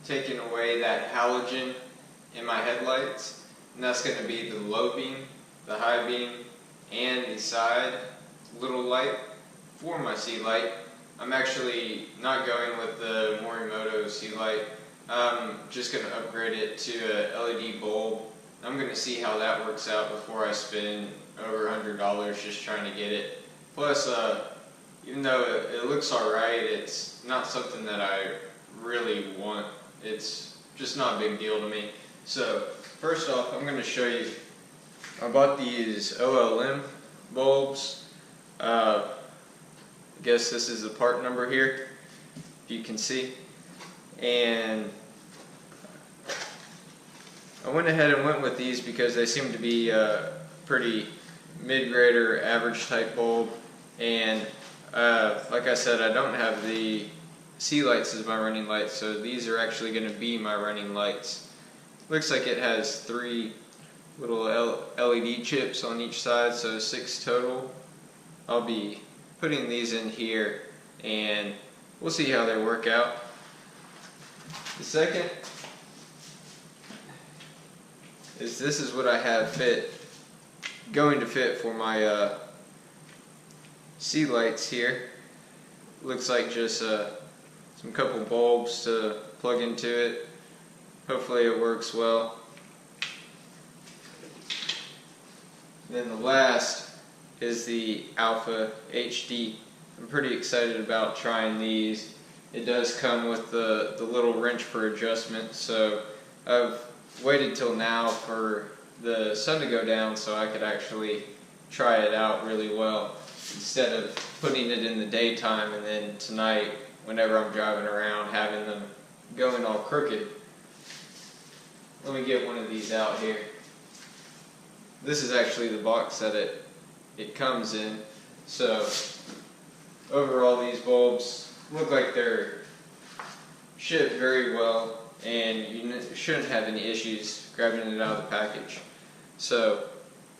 taking away that halogen in my headlights, and that's going to be the low beam, the high beam, and the side little light for my sea light. I'm actually not going with the Morimoto sea light. I'm just going to upgrade it to a LED bulb. I'm going to see how that works out before I spend over $100 just trying to get it. Plus, even though it looks alright, it's not something that I really want. It's just not a big deal to me. So, first off, I'm going to show you, I bought these OLM bulbs. I guess this is the part number here, if you can see. And I went ahead and went with these because they seem to be pretty mid-grade or average type bulb. And like I said, I don't have the sea lights as my running lights, so these are actually going to be my running lights. Looks like it has 3 little LED chips on each side, so 6 total. I'll be putting these in here and we'll see how they work out. The second is this is what I have going to fit for my sea lights here. Looks like just some couple bulbs to plug into it. Hopefully it works well. Then the last is the Alpha HD. I'm pretty excited about trying these. It does come with the little wrench for adjustment, so I've waited till now for the sun to go down so I could actually try it out really well, instead of putting it in the daytime and then tonight whenever I'm driving around having them going all crooked. Let me get one of these out here. This is actually the box that it comes in. So overall, these bulbs look like they're shipped very well, and you shouldn't have any issues grabbing it out of the package. So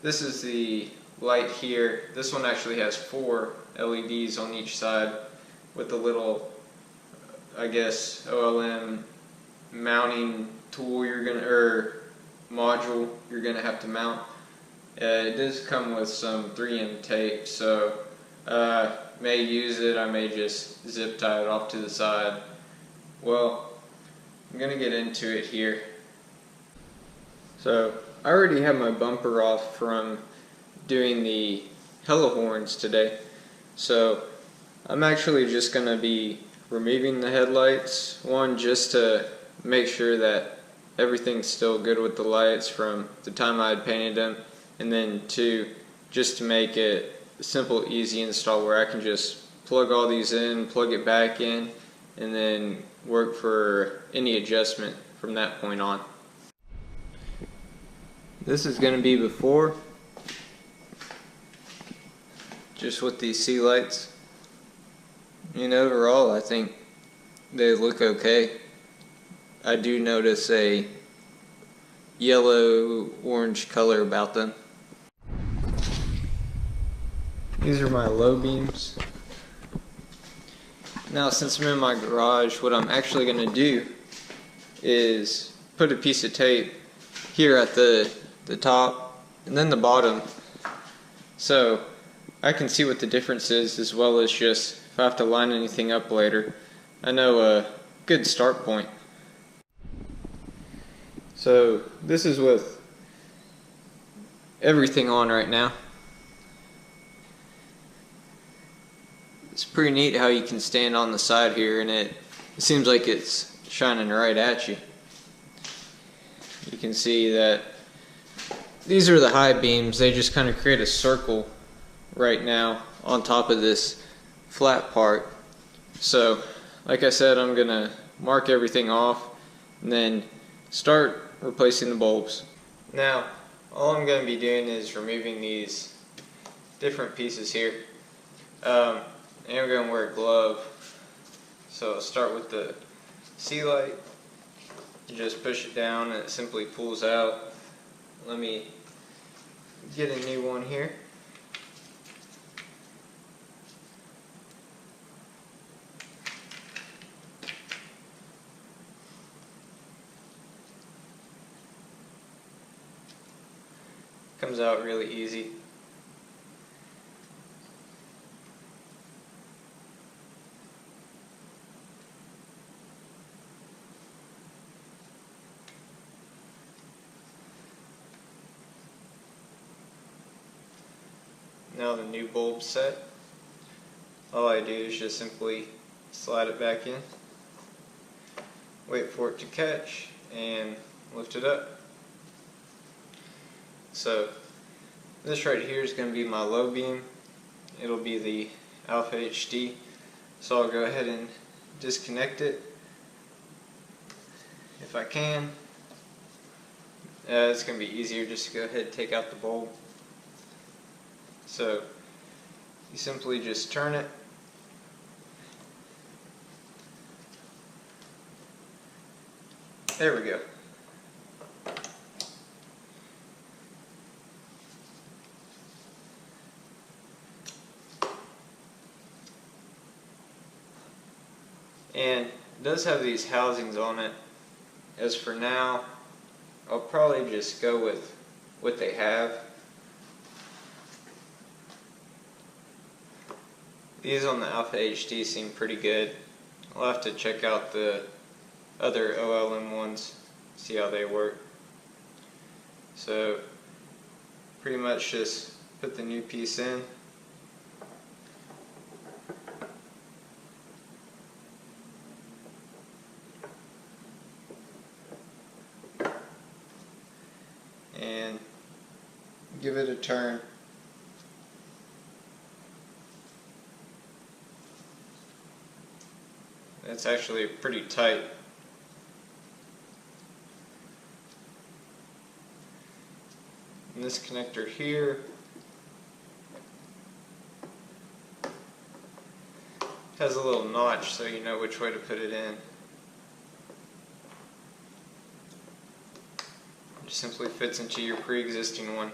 this is the light here. This one actually has 4 LEDs on each side with a little, I guess, OLM mounting tool module you're gonna have to mount. It does come with some 3M tape, so may use it. I may just zip tie it off to the side. Well, I'm gonna get into it here. So I already have my bumper off from doing the hella horns today, so I'm actually just gonna be removing the headlights. One, just to make sure that everything's still good with the lights from the time I had painted them, and then 2, just to make it a simple, easy install where I can just plug all these in, plug it back in, and then work for any adjustment from that point on. This is going to be before, just with these sea lights. And overall, I think they look okay. I do notice a yellow-orange color about them. These are my low beams. Now, since I'm in my garage, what I'm actually going to do is put a piece of tape here at the top and then the bottom, so I can see what the difference is, as well as just if I have to line anything up later, I know a good start point. So this is with everything on right now. It's pretty neat how you can stand on the side here and it seems like it's shining right at you. You can see that these are the high beams. They just kind of create a circle right now on top of this flat part. So like I said, I'm gonna mark everything off and then start replacing the bulbs. Now all I'm going to be doing is removing these different pieces here. And I'm going to wear a glove. So I'll start with the sea light. You just push it down and it simply pulls out. Let me get a new one here. Comes out really easy. Now the new bulb set, all I do is just simply slide it back in, wait for it to catch, and lift it up. So this right here is going to be my low beam. It'll be the Alpha HD. So I'll go ahead and disconnect it if I can. It's going to be easier just to go ahead and take out the bulb. So you simply just turn it, there we go. And it does have these housings on it. As for now, I'll probably just go with what they have. These on the Alpha HD seem pretty good. I'll have to check out the other OLM ones, see how they work. So pretty much just put the new piece in. And give it a turn. It's actually pretty tight. And this connector here has a little notch so you know which way to put it in. It just simply fits into your pre-existing one.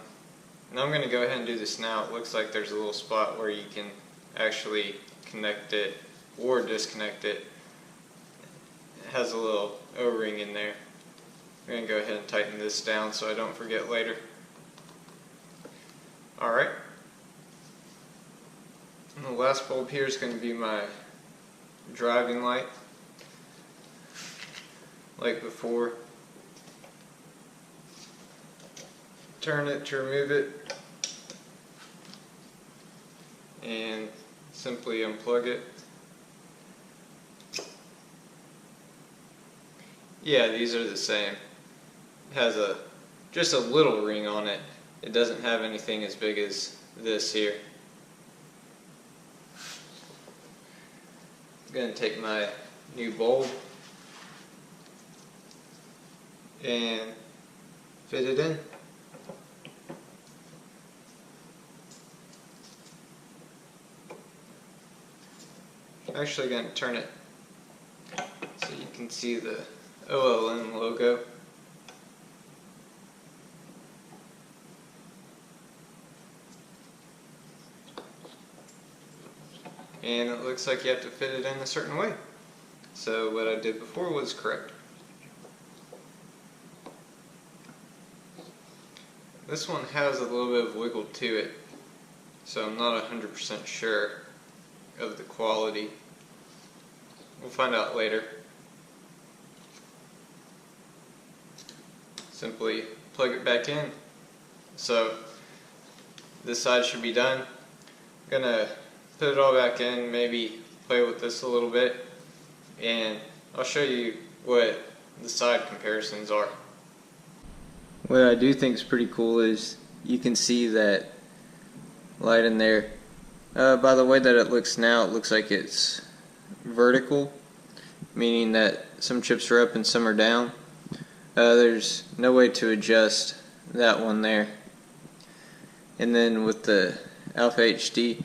And I'm going to go ahead and do this now. It looks like there's a little spot where you can actually connect it or disconnect it. It has a little O-ring in there. I'm going to go ahead and tighten this down so I don't forget later. Alright. And the last bulb here is going to be my driving light. Like before. Turn it to remove it. And simply unplug it. Yeah, these are the same. It has just a little ring on it. It doesn't have anything as big as this here. I'm going to take my new bulb and fit it in. I'm actually going to turn it so you can see the OLM logo. And it looks like you have to fit it in a certain way. So what I did before was correct. This one has a little bit of wiggle to it, so I'm not 100% sure of the quality. We'll find out later. Simply plug it back in. So this side should be done. I'm gonna put it all back in, maybe play with this a little bit, and I'll show you what the side comparisons are. What I do think is pretty cool is you can see that light in there. By the way that it looks now, it looks like it's vertical, meaning that some chips are up and some are down. There's no way to adjust that one there. And then with the Alpha HD,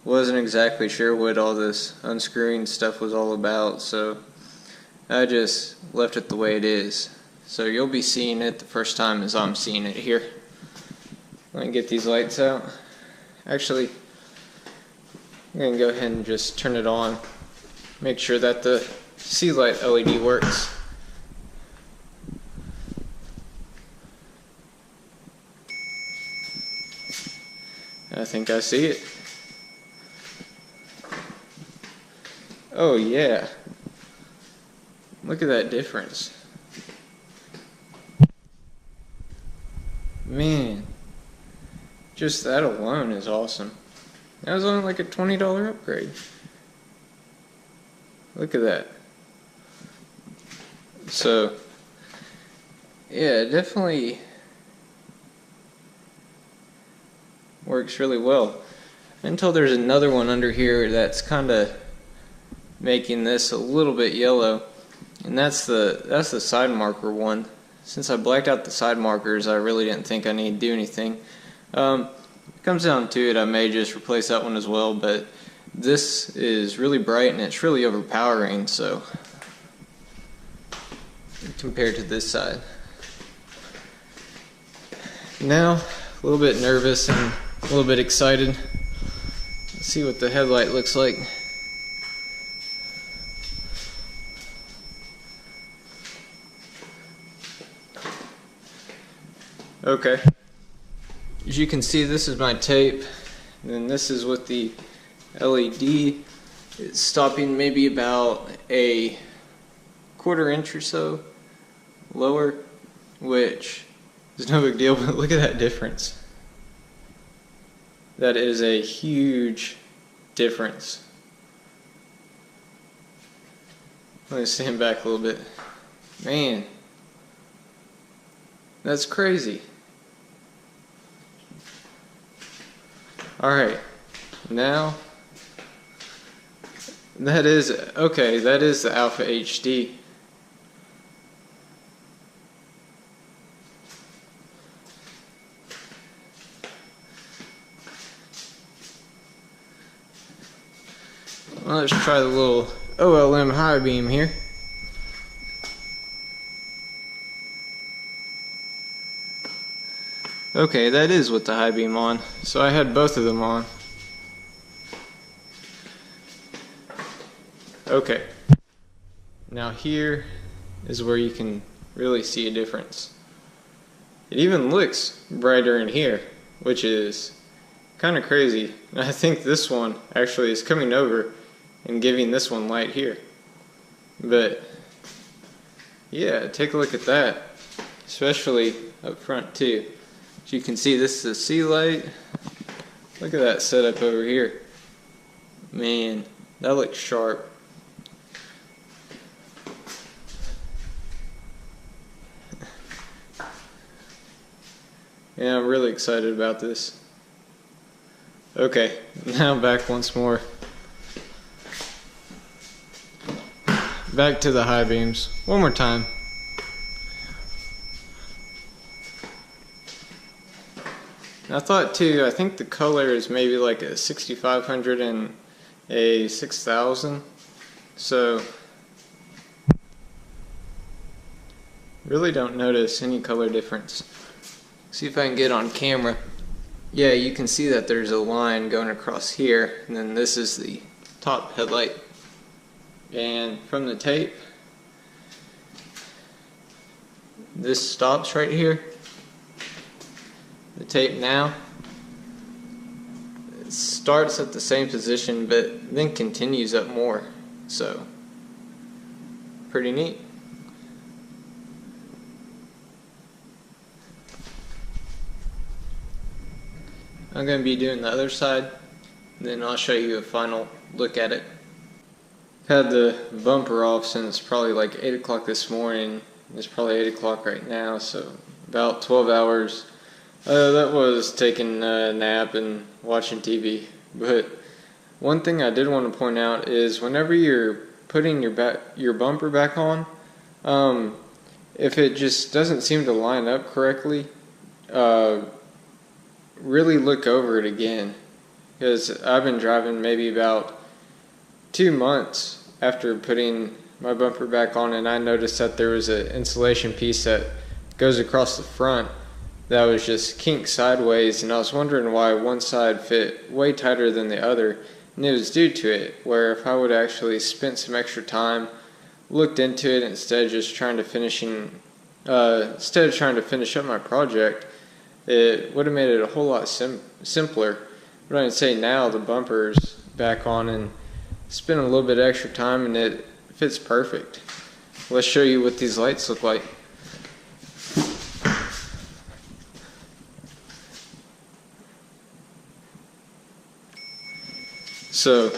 wasn't exactly sure what all this unscrewing stuff was all about, so I just left it the way it is. So you'll be seeing it the first time as I'm seeing it here. Let me get these lights out. Actually, I'm going to go ahead and just turn it on. Make sure that the C light LED works. I think I see it. Oh yeah. Look at that difference. Man, just that alone is awesome. That was only like a $20 upgrade. Look at that. So, yeah, it definitely works really well. Until there's another one under here that's kind of making this a little bit yellow, and that's the side marker one. Since I blacked out the side markers, I really didn't think I needed to do anything. Comes down to it, I may just replace that one as well, but this is really bright and it's really overpowering, so compared to this side. Now, a little bit nervous and a little bit excited. Let's see what the headlight looks like. Okay. As you can see, this is my tape, and then this is with the LED. It's stopping maybe about a 1/4 inch or so lower, which is no big deal, but look at that difference. That is a huge difference. Let me stand back a little bit. Man, that's crazy. Alright, now that is the Alpha HD. Well, let's try the little OLM high beam here. Okay, that is with the high beam on, so I had both of them on. Okay, now here is where you can really see a difference. It even looks brighter in here, which is kind of crazy. And I think this one actually is coming over and giving this one light here. But yeah, take a look at that, especially up front too. As you can see, this is a C light. Look at that setup over here. Man, that looks sharp. Yeah, I'm really excited about this. Okay, now back once more. Back to the high beams. One more time. I thought too, I think the color is maybe like a 6500 and a 6000. So, really don't notice any color difference. See if I can get on camera. Yeah, you can see that there's a line going across here, and then this is the top headlight. And from the tape, this stops right here. The tape now, it starts at the same position but then continues up more, so pretty neat. I'm going to be doing the other side, and then I'll show you a final look at it. I've had the bumper off since probably like 8 o'clock this morning. It's probably 8 o'clock right now, so about 12 hours. That was taking a nap and watching TV. But one thing I did want to point out is whenever you're putting your bumper back on, if it just doesn't seem to line up correctly, really look over it again. Because I've been driving maybe about 2 months after putting my bumper back on, and I noticed that there was an insulation piece that goes across the front that was just kinked sideways, and I was wondering why one side fit way tighter than the other, and it was due to it, where if I would actually spent some extra time, looked into it instead of just trying to finish up my project, it would have made it a whole lot simpler. But I'd say now the bumper's back on and spend a little bit extra time and it fits perfect. Let's show you what these lights look like. So,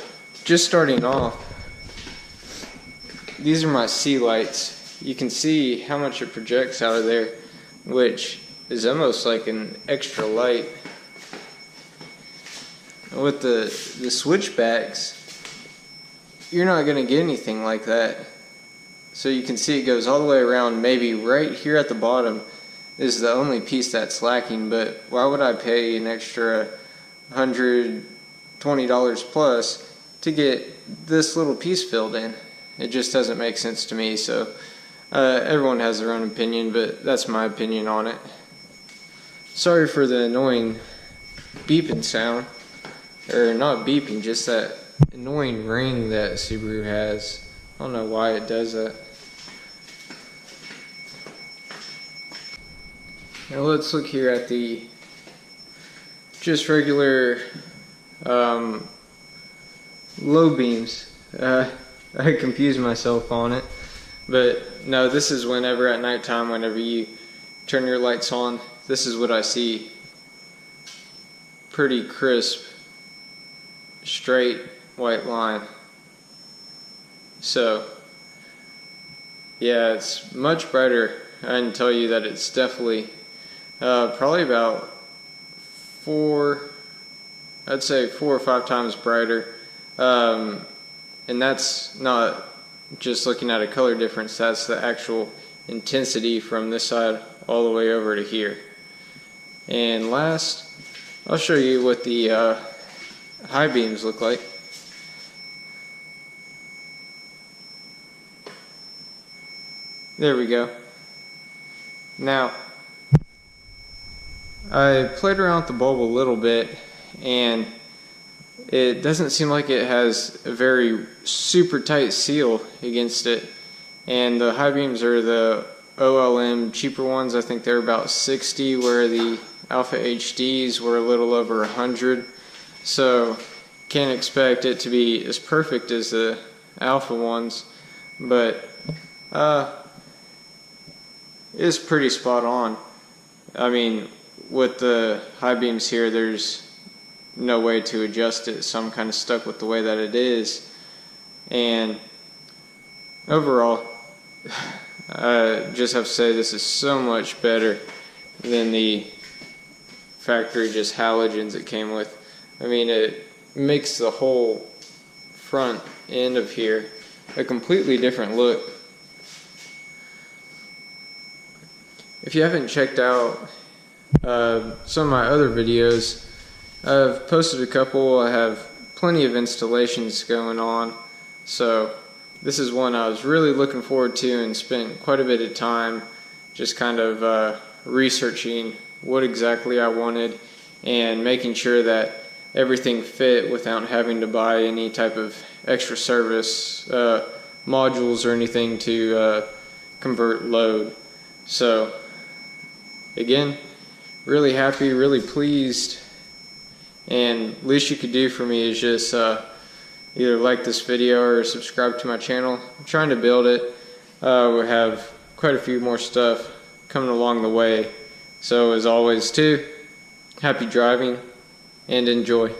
just starting off, these are my C lights. You can see how much it projects out of there, which is almost like an extra light. With the switchbacks, you're not going to get anything like that. So you can see it goes all the way around. Maybe right here at the bottom is the only piece that's lacking, but why would I pay an extra $120 plus to get this little piece filled in? It just doesn't make sense to me. So everyone has their own opinion, but that's my opinion on it. Sorry for the annoying beeping sound, or not beeping, just that annoying ring that Subaru has. I don't know why it does that. Now let's look here at the just regular low beams. I confused myself on it, but no, this is whenever at nighttime, whenever you turn your lights on, this is what I see. Pretty crisp, straight white line. So yeah, it's much brighter. I can tell you that it's definitely probably about I'd say 4 or 5 times brighter, and that's not just looking at a color difference, that's the actual intensity from this side all the way over to here. And last, I'll show you what the high beams look like. There we go. Now, I played around with the bulb a little bit, and it doesn't seem like it has a very super tight seal against it. And the high beams are the OLM cheaper ones. I think they're about 60, where the Alpha HDs were a little over 100. So can't expect it to be as perfect as the Alpha ones, but it's pretty spot on. I mean, with the high beams here, there's no way to adjust it, so I'm kind of stuck with the way that it is. And overall, I just have to say this is so much better than the factory just halogens it came with. I mean, it makes the whole front end of here a completely different look. If you haven't checked out some of my other videos, I've posted a couple. I have plenty of installations going on, so this is one I was really looking forward to and spent quite a bit of time just kind of researching what exactly I wanted and making sure that everything fit without having to buy any type of extra service modules or anything to convert load. So again, really happy, really pleased, and least you could do for me is just either like this video or subscribe to my channel. I'm trying to build it. We have quite a few more stuff coming along the way. So as always too, happy driving and enjoy.